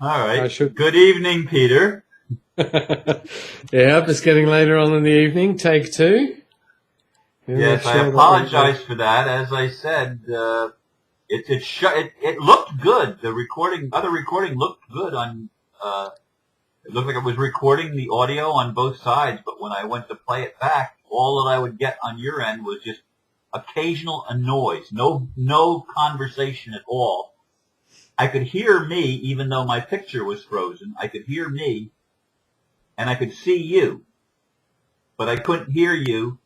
All I right. should. Good evening, Peter. Yeah, it's getting later on in the evening. Take two. We'll make Yes, I sure that we apologize for that. As I said, it looked good. The other recording looked good on. It looked like it was recording the audio on both sides, but when I went to play it back, all that I would get on your end was just occasional noise, no conversation at all. I could hear me, even though my picture was frozen. I could hear me, and I could see you, but I couldn't hear you.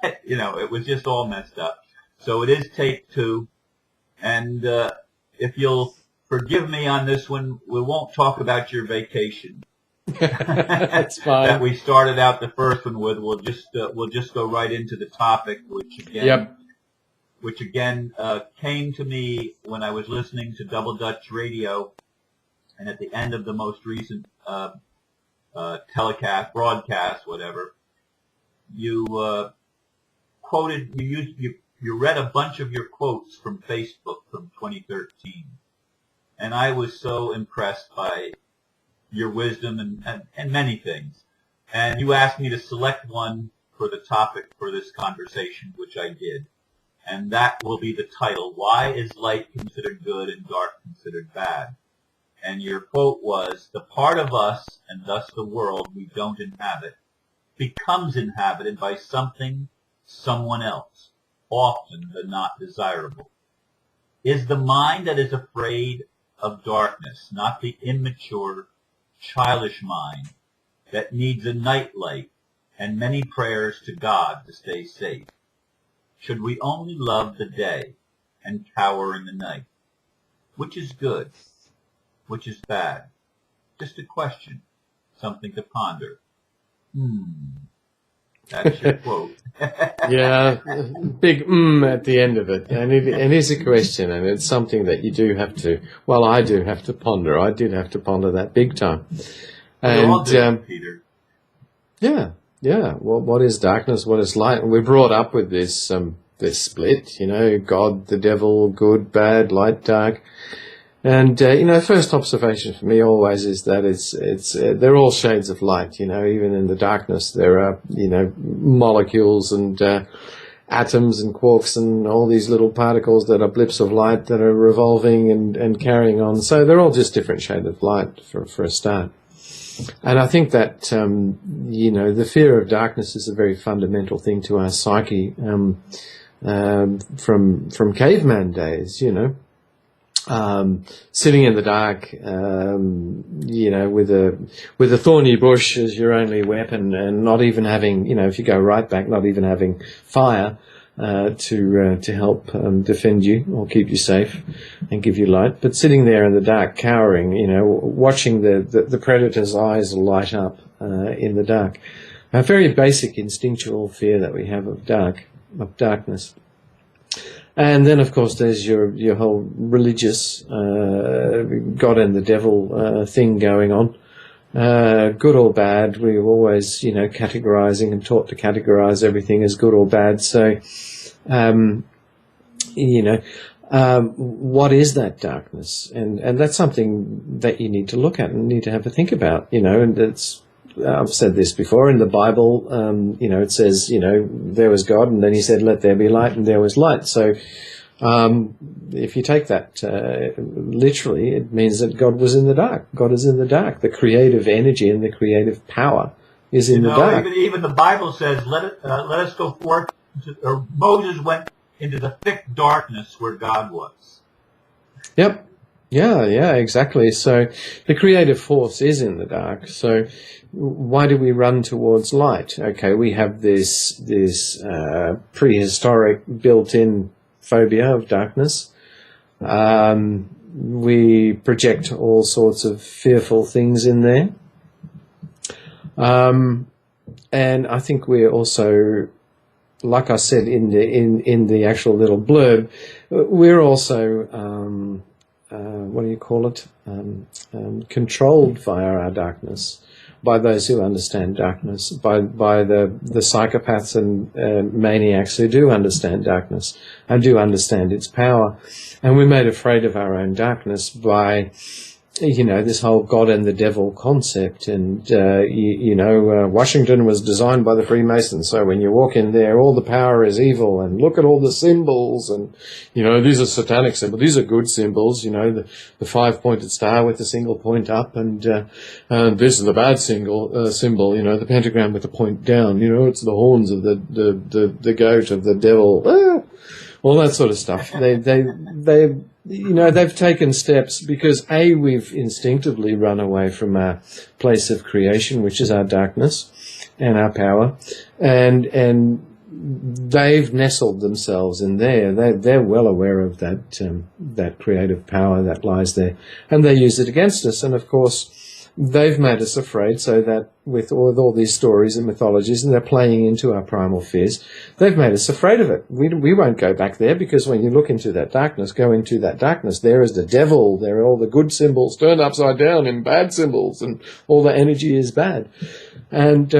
It was just all messed up. So it is take two, and if you'll forgive me on this one, we won't talk about your vacation. That's fine. That we started out the first one with. We'll just go right into the topic, which again. Yep. Which again came to me when I was listening to Double Dutch Radio, and at the end of the most recent broadcast, whatever, you you read a bunch of your quotes from Facebook from 2013, and I was so impressed by your wisdom and many things. And you asked me to select one for the topic for this conversation, which I did. And that will be the title, Why is Light Considered Good and Dark Considered Bad? And your quote was, the part of us, and thus the world we don't inhabit, becomes inhabited by someone else, often but not desirable. Is the mind that is afraid of darkness, not the immature, childish mind that needs a nightlight and many prayers to God to stay safe? Should we only love the day and cower in the night? Which is good? Which is bad? Just a question, something to ponder. That's your quote. Yeah, big at the end of it. And it is a question, and it's something that you do have to, well, I do have to ponder. I did have to ponder that big time. And Peter. Yeah. Yeah, well, what is darkness? What is light? And we're brought up with this split, God, the devil, good, bad, light, dark. And first observation for me always is that it's they're all shades of light. Even in the darkness there are molecules and atoms and quarks and all these little particles that are blips of light that are revolving and carrying on. So they're all just different shades of light for a start. And I think that, the fear of darkness is a very fundamental thing to our psyche from caveman days, sitting in the dark, with a thorny bush as your only weapon, and not even having, if you go right back, not even having fire to help defend you or keep you safe and give you light, but sitting there in the dark, cowering, watching the predator's eyes light up in the dark. A very basic instinctual fear that we have of darkness. And then, of course, there's your whole religious God and the devil thing going on. Good or bad, we're always, categorizing and taught to categorize everything as good or bad. So, what is that darkness? And that's something that you need to look at and need to have a think about, and I've said this before in the Bible, it says, there was God, and then he said, let there be light, and there was light. So, if you take that literally, it means that God was in the dark. God is in the dark. The creative energy and the creative power is in the dark. Even the Bible says, let us go forth. Or Moses went into the thick darkness where God was. Yep. Yeah, exactly. So the creative force is in the dark. So why do we run towards light? Okay, we have this prehistoric built-in phobia of darkness. We project all sorts of fearful things in there. And I think we're also, like I said in the actual little blurb, we're also controlled via our darkness by those who understand darkness, by the psychopaths and maniacs who do understand darkness and do understand its power. And we're made afraid of our own darkness by this whole God and the devil concept. And, Washington was designed by the Freemasons. So when you walk in there, all the power is evil, and look at all the symbols. And, these are satanic symbols. These are good symbols, the 5-pointed star with the single point up. And this is the bad symbol, the pentagram with the point down. It's the horns of the goat of the devil. All that sort of stuff. They've taken steps because we've instinctively run away from our place of creation, which is our darkness and our power, and they've nestled themselves in there. They're well aware of that creative power that lies there, and they use it against us. And of course, they've made us afraid, so that with all these stories and mythologies, and they're playing into our primal fears, they've made us afraid of it. We won't go back there, because when you look into that darkness, there is the devil. There are all the good symbols turned upside down in bad symbols, and all the energy is bad. And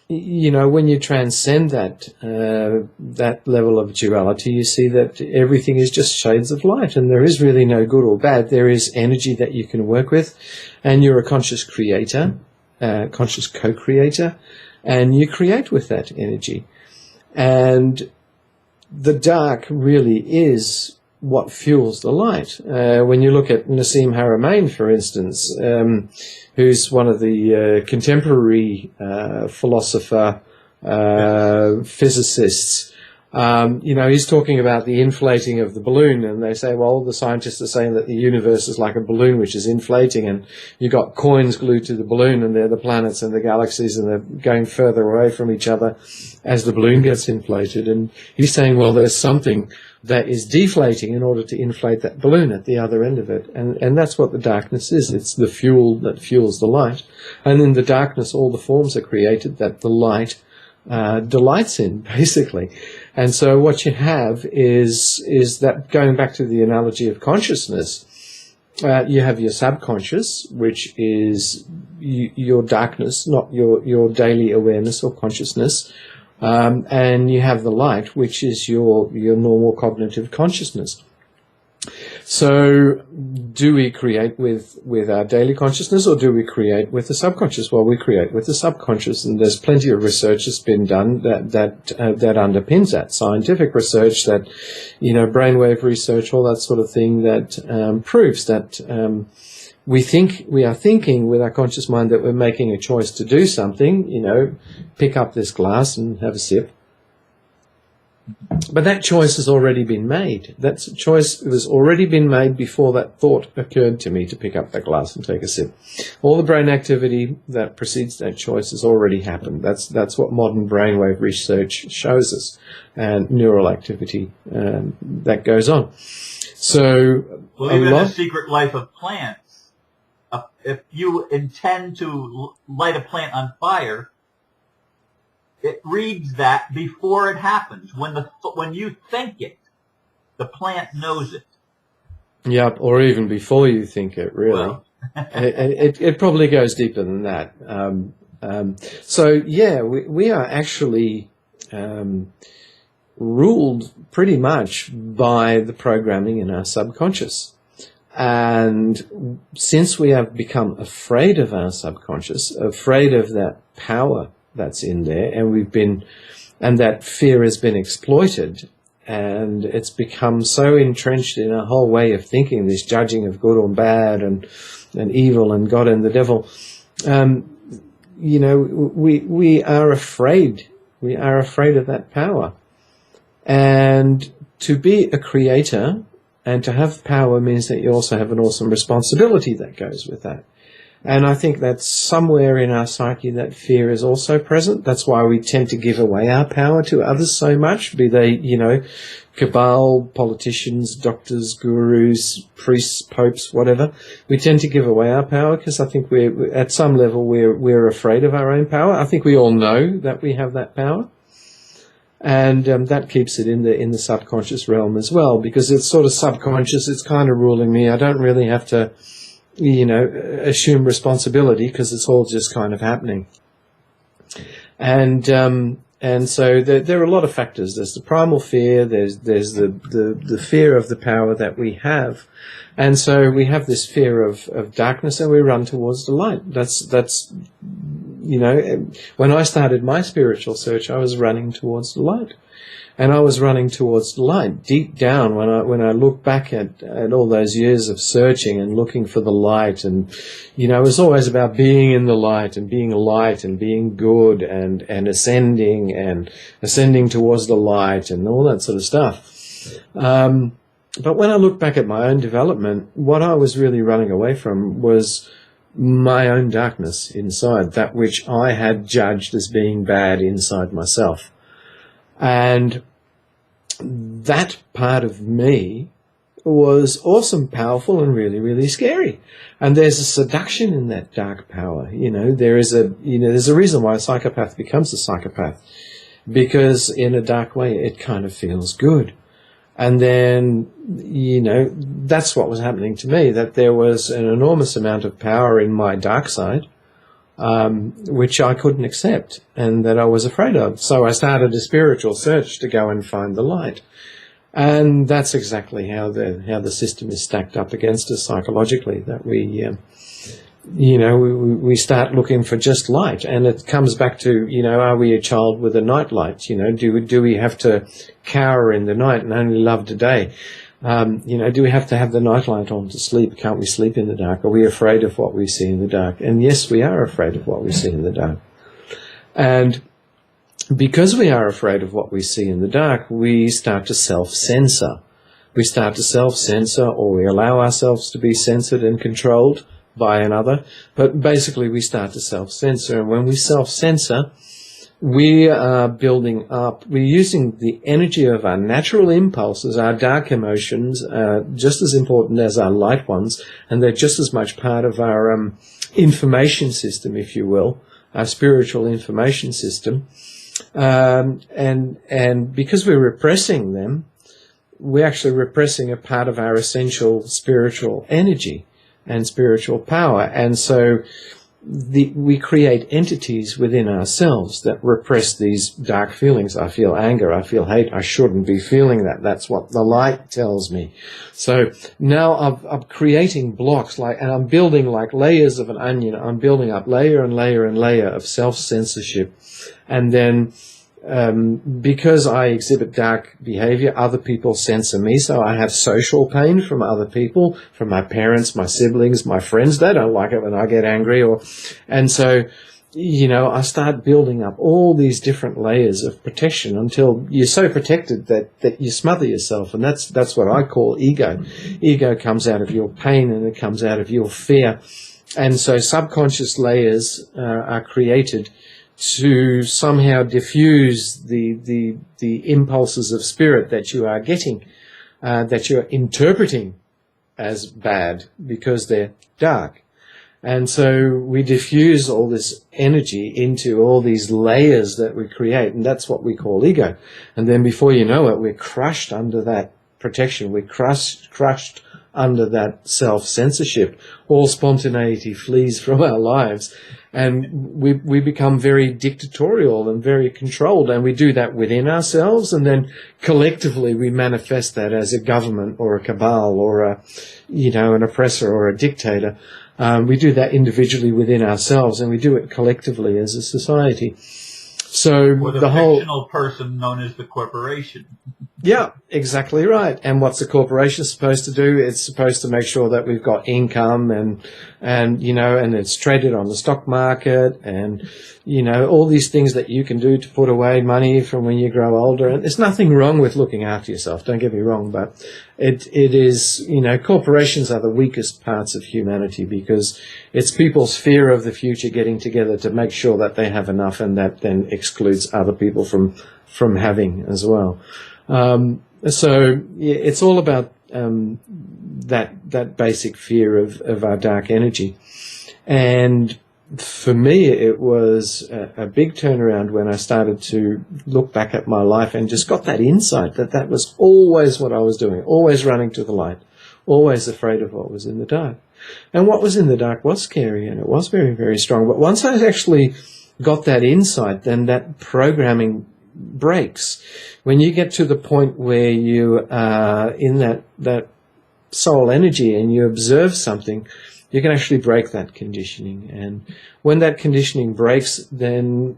when you transcend that level of duality, you see that everything is just shades of light, and there is really no good or bad. There is energy that you can work with, and you're a conscious creator, conscious co-creator, and you create with that energy. And the dark really is what fuels the light. When you look at Nassim Haramein, for instance, who's one of the contemporary philosopher, physicists, he's talking about the inflating of the balloon, and they say, well, the scientists are saying that the universe is like a balloon which is inflating, and you've got coins glued to the balloon, and they're the planets and the galaxies, and they're going further away from each other as the balloon gets inflated. And he's saying, well, there's something that is deflating in order to inflate that balloon at the other end of it. And that's what the darkness is. It's the fuel that fuels the light. And in the darkness, all the forms are created that the light delights in, basically. And so what you have is that, going back to the analogy of consciousness, you have your subconscious, which is your darkness, not your daily awareness or consciousness. And you have the light, which is your normal cognitive consciousness. So do we create with our daily consciousness, or do we create with the subconscious? Well, we create with the subconscious, and there's plenty of research that's been done that underpins that. Scientific research, that, brainwave research, all that sort of thing, that proves that we are thinking with our conscious mind that we're making a choice to do something, pick up this glass and have a sip. But that choice has already been made. That choice has already been made before that thought occurred to me to pick up that glass and take a sip. All the brain activity that precedes that choice has already happened. That's what modern brainwave research shows us, and neural activity that goes on. So, well, even The Secret Life of Plants, if you intend to light a plant on fire, it reads that before it happens. When you think it, the plant knows it. Yep, or even before you think it, really. Well. it probably goes deeper than that. We are actually ruled pretty much by the programming in our subconscious. And since we have become afraid of our subconscious, afraid of that power that's in there, and that fear has been exploited, and it's become so entrenched in our whole way of thinking, this judging of good or bad, and evil and God and the devil. We are afraid. We are afraid of that power. And to be a creator and to have power means that you also have an awesome responsibility that goes with that. And I think that somewhere in our psyche that fear is also present. That's why we tend to give away our power to others so much, be they, cabal, politicians, doctors, gurus, priests, popes, whatever. We tend to give away our power because I think we're at some level we're afraid of our own power. I think we all know that we have that power. And that keeps it in the subconscious realm as well, because it's sort of subconscious. It's kind of ruling me. I don't really have to, assume responsibility because it's all just kind of happening. And And so there are a lot of factors. There's the primal fear. There's the fear of the power that we have, and so we have this fear of darkness, and we run towards the light. That's when I started my spiritual search, I was running towards the light, and I was running towards the light deep down. When I look back at all those years of searching and looking for the light, and it was always about being in the light and being light and being good and ascending towards the light and all that sort of stuff. But when I look back at my own development, what I was really running away from was my own darkness inside, that which I had judged as being bad inside myself. And that part of me was awesome, powerful, and really, really scary. And there's a seduction in that dark power. There's a reason why a psychopath becomes a psychopath, because in a dark way it kind of feels good. And then, that's what was happening to me, that there was an enormous amount of power in my dark side, which I couldn't accept and that I was afraid of. So I started a spiritual search to go and find the light. And that's exactly how the system is stacked up against us psychologically, that we start looking for just light. And it comes back to, are we a child with a night light? Do we have to cower in the night and only love the day? Do we have to have the nightlight on to sleep? Can't we sleep in the dark? Are we afraid of what we see in the dark? And yes, we are afraid of what we see in the dark. And because we are afraid of what we see in the dark, we start to self-censor. We start to self-censor, or we allow ourselves to be censored and controlled by another. But basically we start to self-censor. And when we self-censor, we are building up, we're using the energy of our natural impulses, our dark emotions, just as important as our light ones, and they're just as much part of our information system, if you will, our spiritual information system. And because we're repressing them, we're actually repressing a part of our essential spiritual energy and spiritual power. And so we create entities within ourselves that repress these dark feelings. I feel anger, I feel hate, I shouldn't be feeling that. That's what the light tells me. So now I'm creating blocks, and I'm building like layers of an onion. I'm building up layer and layer and layer of self-censorship. And then because I exhibit dark behavior, other people censor me, so I have social pain from other people, from my parents, my siblings, my friends. They don't like it when I get angry, and so I start building up all these different layers of protection until you're so protected that you smother yourself, and that's what I call ego. Ego comes out of your pain and it comes out of your fear, and so subconscious layers are created to somehow diffuse the impulses of spirit that you are getting, that you're interpreting as bad because they're dark. And so we diffuse all this energy into all these layers that we create, and that's what we call ego. And then before you know it, we're crushed under that protection. We're crushed under that self-censorship. All spontaneity flees from our lives. And we become very dictatorial and very controlled, and we do that within ourselves, and then collectively we manifest that as a government or a cabal or an oppressor or a dictator. We do that individually within ourselves, and we do it collectively as a society. So or the fictional person known as the corporation. Yeah, exactly right. And what's the corporation supposed to do? It's supposed to make sure that we've got income and it's traded on the stock market and, all these things that you can do to put away money from when you grow older. And there's nothing wrong with looking after yourself, don't get me wrong, but it is, corporations are the weakest parts of humanity because it's people's fear of the future getting together to make sure that they have enough, and that then excludes other people from having as well. So it's all about that basic fear of our dark energy. And for me, it was a big turnaround when I started to look back at my life and just got that insight that was always what I was doing, always running to the light, always afraid of what was in the dark. And what was in the dark was scary, and it was very, very strong. But once I actually got that insight, then that programming breaks. When you get to the point where you are in that soul energy and you observe something, you can actually break that conditioning. And when that conditioning breaks, then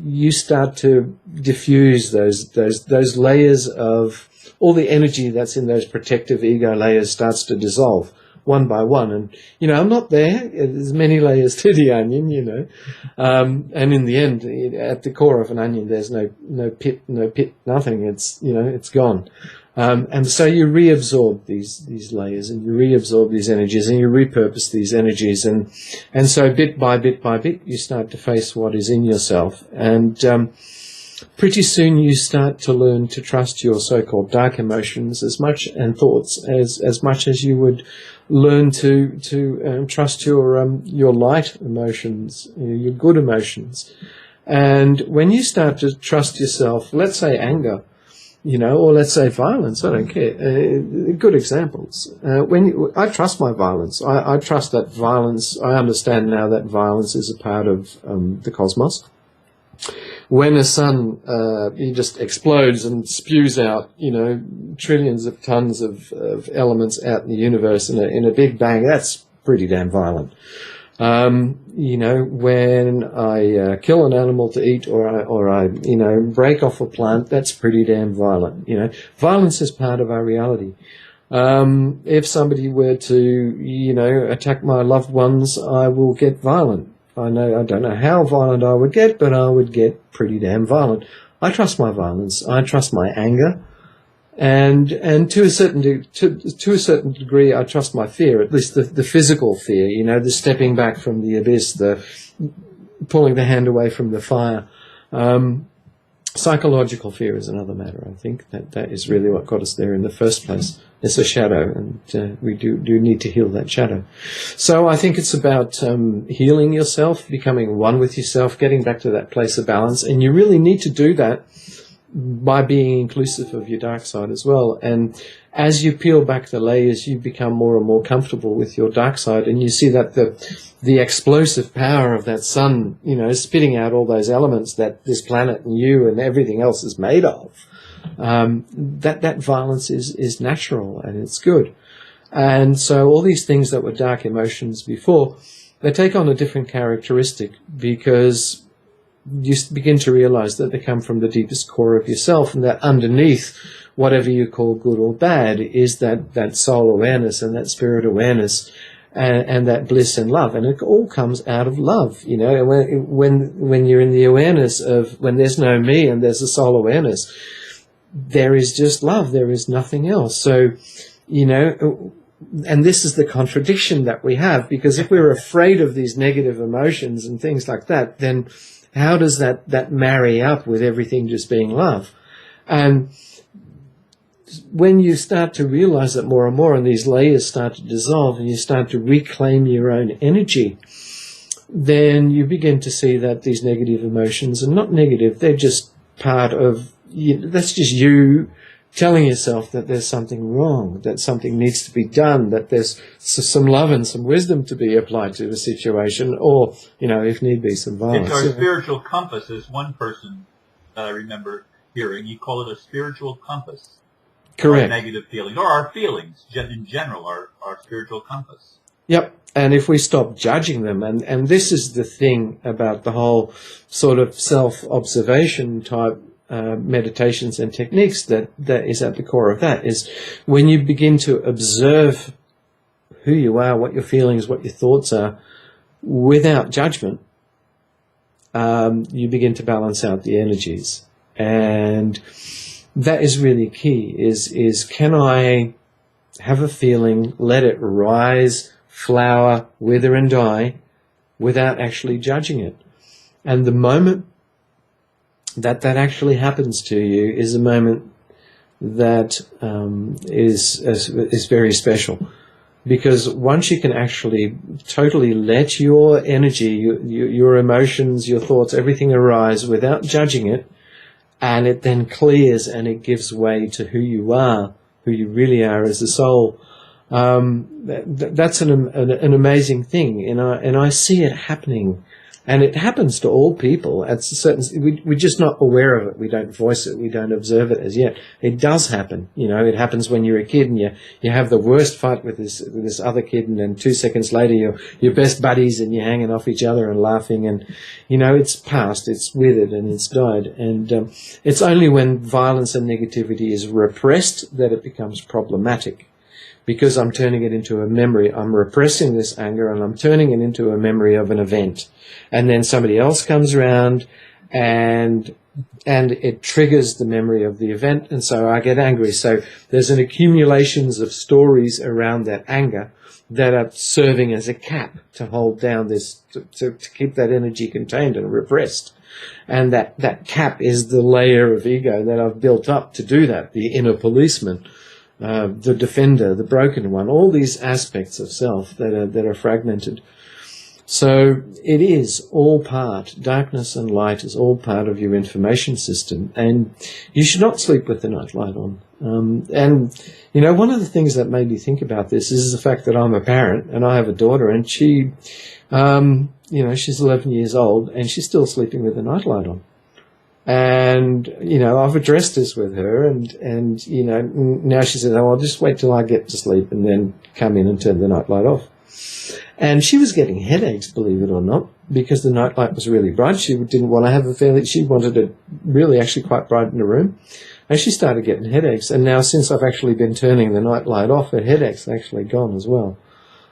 you start to diffuse those layers of all the energy that's in those protective ego layers starts to dissolve one by one. And, I'm not there. There's many layers to the onion, and in the end, at the core of an onion, there's no pit, nothing. It's, it's gone. And so you reabsorb these layers, and you reabsorb these energies, and you repurpose these energies, and so bit by bit, you start to face what is in yourself, and pretty soon you start to learn to trust your so-called dark emotions as much, and thoughts as much as you would learn to trust your light emotions, your good emotions. And when you start to trust yourself, let's say anger, or let's say violence, I don't care. Good examples. I trust my violence. I trust that violence. I understand now that violence is a part of the cosmos. When a sun he just explodes and spews out, trillions of tons of elements out in the universe in a big bang, that's pretty damn violent. When I kill an animal to eat, or I break off a plant, that's pretty damn violent. Violence is part of our reality. If somebody were to, attack my loved ones, I will get violent. I don't know how violent I would get, but I would get pretty damn violent. I trust my violence. I trust my anger. And to a certain degree, I trust my fear, at least the physical fear, the stepping back from the abyss, the pulling the hand away from the fire. Psychological fear is another matter. I think that is really what got us there in the first place. It's a shadow, and we do need to heal that shadow. So I think it's about healing yourself, becoming one with yourself, getting back to that place of balance, and you really need to do that by being inclusive of your dark side as well. And as you peel back the layers, you become more and more comfortable with your dark side, and you see that the explosive power of that sun, spitting out all those elements that this planet and you and everything else is made of, that violence is natural and it's good. And so all these things that were dark emotions before, they take on a different characteristic, because you begin to realize that they come from the deepest core of yourself, and that underneath whatever you call good or bad is that soul awareness and that spirit awareness and that bliss and love. And it all comes out of love, when you're in the awareness of, when there's no me and there's a soul awareness, there is just love, there is nothing else. So, and this is the contradiction that we have, because if we're afraid of these negative emotions and things like that, then how does that marry up with everything just being love? And when you start to realize that more and more, and these layers start to dissolve, and you start to reclaim your own energy, then you begin to see that these negative emotions are not negative. They're just part of you. That's just you telling yourself that there's something wrong, that something needs to be done, that there's some love and some wisdom to be applied to the situation, or, if need be, some violence. It's our spiritual compass, as one person that I remember hearing. You call it a spiritual compass. Correct. Our negative feelings, or our feelings in general, our spiritual compass. Yep. And if we stop judging them, and this is the thing about the whole sort of self-observation type meditations and techniques that is at the core of that, is when you begin to observe who you are, what your feelings, what your thoughts are, without judgment, you begin to balance out the energies. And that is really key, is can I have a feeling, let it rise, flower, wither and die, without actually judging it. And the moment that actually happens to you is a moment that is very special, because once you can actually totally let your energy, your emotions, your thoughts, everything arise without judging it, and it then clears and it gives way to who you are, who you really are as a soul. That's an amazing thing, and I see it happening And it happens to all people at certain, we're just not aware of it. We don't voice it. We don't observe it as yet. It does happen. You know, it happens when you're a kid and you have the worst fight with this other kid, and then 2 seconds later you're best buddies and you're hanging off each other and laughing, and, you know, it's past, it's withered and it's died. And it's only when violence and negativity is repressed that it becomes problematic. Because I'm turning it into a memory. I'm repressing this anger and I'm turning it into a memory of an event. And then somebody else comes around and it triggers the memory of the event, and so I get angry. So there's an accumulations of stories around that anger that are serving as a cap to hold down this, to keep that energy contained and repressed. And that cap is the layer of ego that I've built up to do that, the inner policeman. The defender, the broken one, all these aspects of self that are fragmented. So it is all part, darkness and light is all part of your information system, and you should not sleep with the nightlight on. And, you know, one of the things that made me think about this is the fact that I'm a parent and I have a daughter, and she, you know, she's 11 years old and she's still sleeping with the nightlight on. And, you know, I've addressed this with her, and you know, now she says, oh, I'll just wait till I get to sleep and then come in and turn the nightlight off. And she was getting headaches, believe it or not, because the nightlight was really bright. She didn't want to have she wanted it really actually quite bright in the room. And she started getting headaches. And now, since I've actually been turning the nightlight off, her headaches are actually gone as well.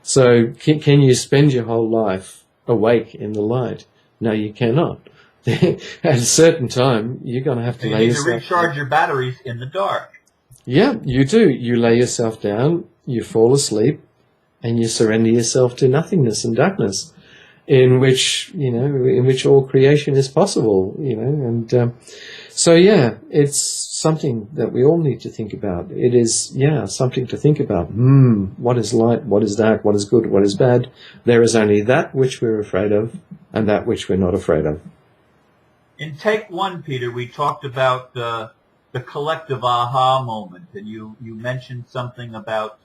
So can you spend your whole life awake in the light? No, you cannot. At a certain time, you're going to have to lay yourself down. You need to recharge your batteries in the dark. Yeah, you do. You lay yourself down, you fall asleep, and you surrender yourself to nothingness and darkness, in which, you know, in which all creation is possible, you know. And so, yeah, it's something that we all need to think about. It is, yeah, something to think about. What is light? What is dark? What is good? What is bad? There is only that which we're afraid of and that which we're not afraid of. In take one, Peter, we talked about the collective aha moment, and you mentioned something about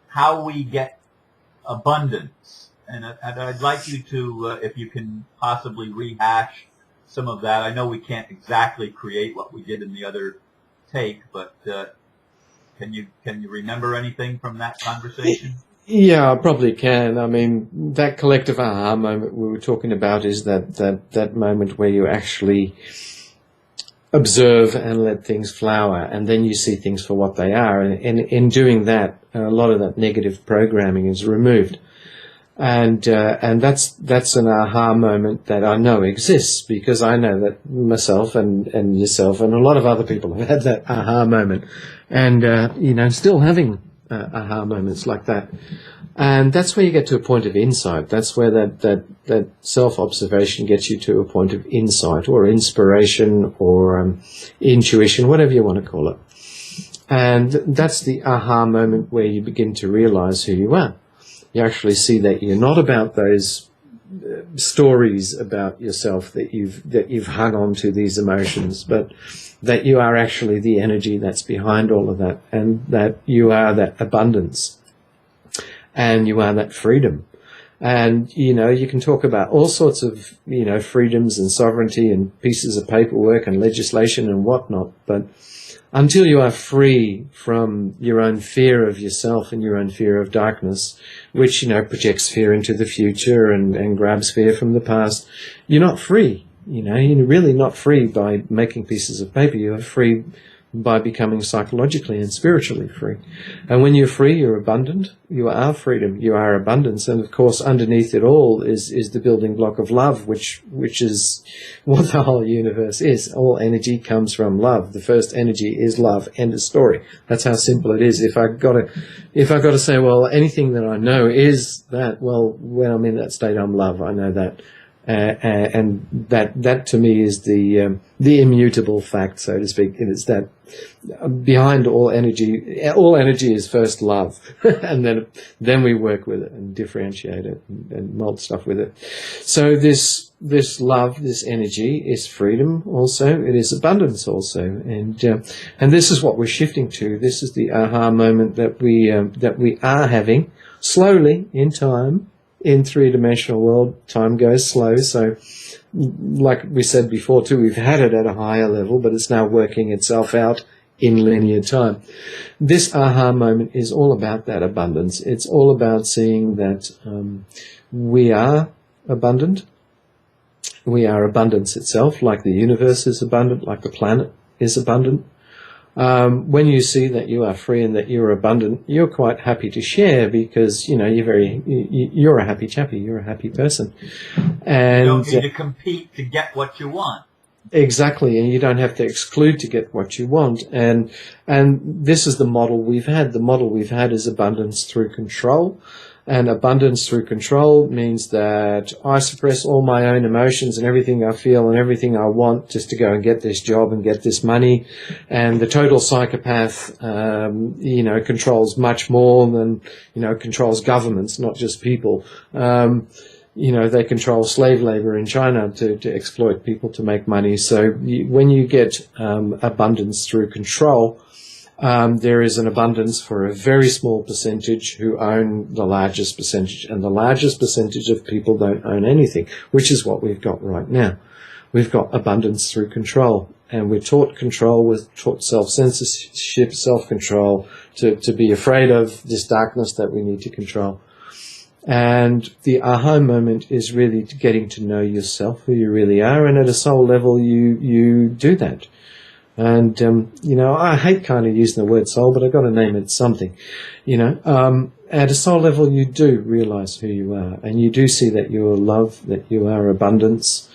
how we get abundance. And I'd like you to, if you can possibly rehash some of that. I know we can't exactly create what we did in the other take, but can you remember anything from that conversation? Yeah, I probably can. I mean, that collective aha moment we were talking about is that moment where you actually observe and let things flower, and then you see things for what they are. And in doing that, a lot of that negative programming is removed. And that's an aha moment that I know exists, because I know that myself and yourself and a lot of other people have had that aha moment, and you know, still having aha moments like that. And that's where you get to a point of insight. That's where that self-observation gets you to a point of insight or inspiration or intuition, whatever you want to call it. And that's the aha moment where you begin to realize who you are. You actually see that you're not about those stories about yourself that you've hung on to, these emotions, but that you are actually the energy that's behind all of that, and that you are that abundance, and you are that freedom. And, you know, you can talk about all sorts of, you know, freedoms and sovereignty and pieces of paperwork and legislation and whatnot, but until you are free from your own fear of yourself and your own fear of darkness, which, you know, projects fear into the future and grabs fear from the past, you're not free. You know, you're really not free by making pieces of paper. You're free by becoming psychologically and spiritually free. And when you're free, you're abundant. You are freedom. You are abundance. And of course, underneath it all is the building block of love, which is what the whole universe is. All energy comes from love. The first energy is love. End of story. That's how simple it is. If I got to say, well, anything that I know is that, well, when I'm in that state, I'm love. I know that. And that to me is the immutable fact, so to speak. And it's that behind all energy is first love, and then we work with it and differentiate it and mold stuff with it. So this love, this energy, is freedom also. It is abundance also, and this is what we're shifting to. This is the aha moment that we are having slowly in time. in three-dimensional world, time goes slow. So like we said before too, we've had it at a higher level, but it's now working itself out in linear time. This aha moment is all about that abundance. It's all about seeing that we are abundant. We are abundance itself, like the universe is abundant, like the planet is abundant. When you see that you are free and that you're abundant, you're quite happy to share because, you know, you're a happy chappy, you're a happy person. And you don't need to compete to get what you want. Exactly, and you don't have to exclude to get what you want. And this is the model we've had. The model we've had is abundance through control. And abundance through control means that I suppress all my own emotions and everything I feel and everything I want just to go and get this job and get this money. And the total psychopath, controls much more than, controls governments, not just people. They control slave labor in China to exploit people to make money. So when you get abundance through control, there is an abundance for a very small percentage who own the largest percentage, and the largest percentage of people don't own anything, which is what we've got right now. We've got abundance through control, and we're taught control, we're taught self-censorship, self-control, to be afraid of this darkness that we need to control. And the aha moment is really getting to know yourself, who you really are, and at a soul level you do that. And, I hate kind of using the word soul, but I've got to name it something. At a soul level, you do realize who you are, and you do see that you are love, that you are abundance,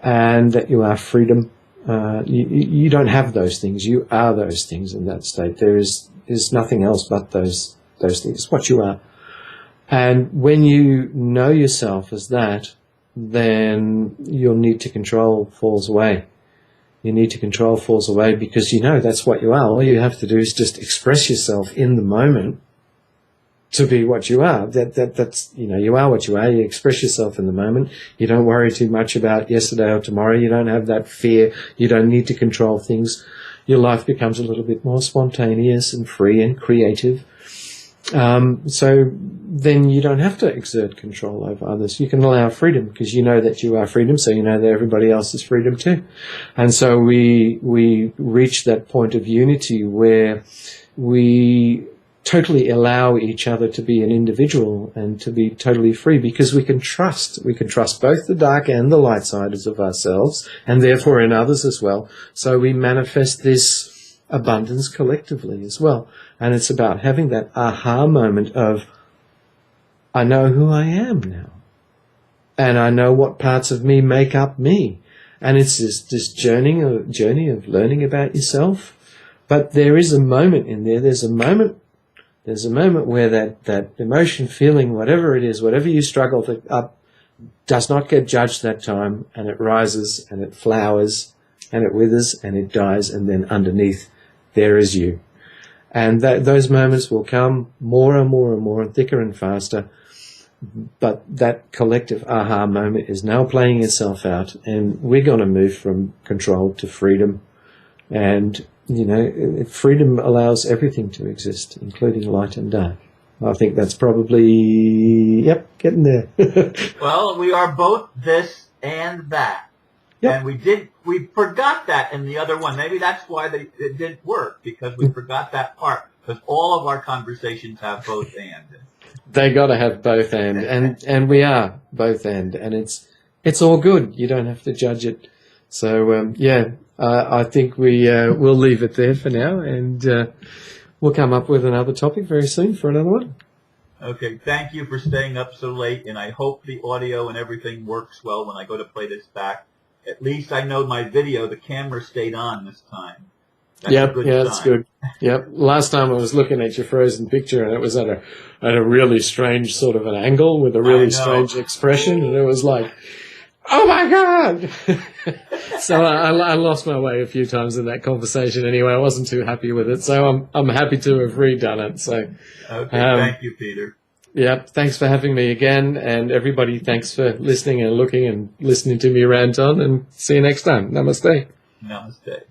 and that you are freedom. You don't have those things. You are those things in that state. There's nothing else but those things. It's what you are. And when you know yourself as that, then your need to control falls away. Your need to control falls away because that's what you are. All you have to do is just express yourself in the moment to be what you are. That's you are what you are. You express yourself in the moment. You don't worry too much about yesterday or tomorrow. You don't have that fear. You don't need to control things. Your life becomes a little bit more spontaneous and free and creative. So then you don't have to exert control over others. You can allow freedom because you know that you are freedom, so you know that everybody else is freedom too. And so we reach that point of unity where we totally allow each other to be an individual and to be totally free because we can trust. We can trust both the dark and the light sides of ourselves and therefore in others as well. So we manifest this abundance collectively as well. And it's about having that aha moment of, I know who I am now. And I know what parts of me make up me. And it's this journey of learning about yourself. But there is a moment in there. There's a moment where that emotion, feeling, whatever it is, whatever you struggle up, does not get judged that time. And it rises and it flowers and it withers and it dies. And then underneath, there is you. And those moments will come more and more and more and thicker and faster. But that collective aha moment is now playing itself out. And we're going to move from control to freedom. And, freedom allows everything to exist, including light and dark. I think that's probably, getting there. Well, we are both this and that. Yep. And we forgot that in the other one. Maybe that's why it didn't work, because we forgot that part. Because all of our conversations have both and. They got to have both and we are both and it's all good. You don't have to judge it. So I think we'll leave it there for now, and we'll come up with another topic very soon for another one. Okay, thank you for staying up so late, and I hope the audio and everything works well when I go to play this back. At least I know my video, the camera stayed on this time. That's good. Yep. Last time I was looking at your frozen picture, and it was at a really strange sort of an angle with a really strange expression, and it was like, oh my God! So I lost my way a few times in that conversation. Anyway, I wasn't too happy with it, so I'm happy to have redone it. So okay, thank you, Peter. Yeah, thanks for having me again, and everybody, thanks for listening and looking and listening to me rant on, and see you next time. Namaste. Namaste.